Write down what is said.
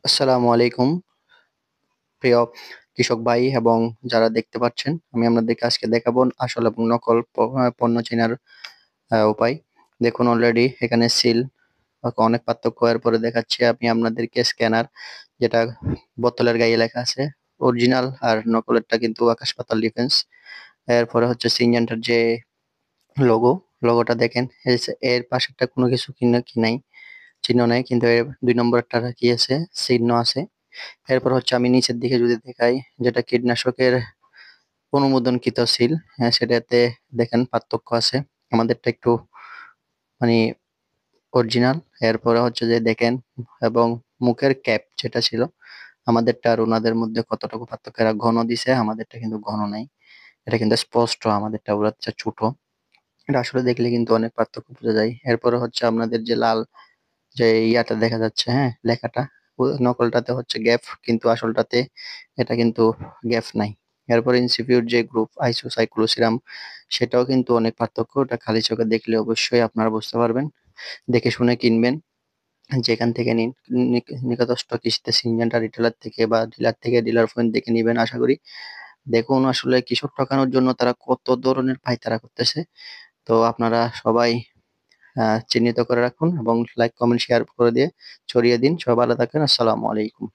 আসসালামু আলাইকুম প্রিয় কৃষক ভাই এবং যারা দেখতে পাচ্ছেন, আমি আপনাদেরকে আজকে দেখাবো আসল এবং নকল পণ্য চেনার উপায়। দেখুন, অলরেডি এখানে সিল অনেক পার্থক্য। এরপরে দেখাচ্ছি আমি আপনাদেরকে স্ক্যানার, যেটা বোতলের গায়ে লেখা আছে অরিজিনাল, আর নকলেরটা কিন্তু আকাশ পাতাল ডিফারেন্স। এরপরে হচ্ছে সিনজেন্টার যে লোগো, লোগোটা দেখেন, এর পাশেরটা কোনো কিছু কি নাই, চিহ্ন নাই, কিন্তু এর 2 নম্বরটা কি আছে, চিহ্ন আছে। এরপর হচ্ছে আমি নিচের দিকে যদি দেখাই, যেটা কীটনাশকের অনুমোদনকৃত সিল, হ্যাঁ সেটাতে দেখেন পার্থক্য আছে। আমাদেরটা একটু মানে অরিজিনাল। এরপরে হচ্ছে যে দেখেন, এবং মুখের ক্যাপ যেটা ছিল আমাদেরটা আর ওনাদের মধ্যে কতটুকু পার্থক্য। এরা ঘন দিছে, আমাদেরটা কিন্তু ঘন নাই। এটা কিন্তু স্পষ্ট, আমাদেরটা ওরা হচ্ছে ছোট। এটা আসলে দেখলে কিন্তু অনেক পার্থক্য বোঝা যায়। এরপরে হচ্ছে আপনাদের যে লাল যে ইয়াটা দেখা যাচ্ছে, হ্যাঁ লেখাটা, নকলটাতে হচ্ছে গ্যাপ, কিন্তু আসলটাতে এটা কিন্তু গ্যাপ নাই। এরপর ইনস্টিটিউট যে গ্রুপ আইসোসাইক্লোসিরাম, সেটাও কিন্তু অনেক পার্থক্য। ওটা খালি চোখে দেখলে অবশ্যই আপনারা বুঝতে পারবেন। দেখে শুনে কিনবেন, যেখান থেকে নিন। নিকটস্থ কৃষিতে সিনজেন্টা রিটেলার থেকে বা ডিলার থেকে, ডিলার পয়েন্ট দেখে নিবেন আশা করি। দেখুন আসলে কৃষক ঠকানোর জন্য তারা কত ধরনের পায়তারা করতেছে। তো আপনারা সবাই চিহ্নিত করে রাখুন এবং লাইক কমেন্ট শেয়ার করে দিয়ে ছড়িয়ে দিন। সবাই ভালো থাকেন। আসসালামু আলাইকুম।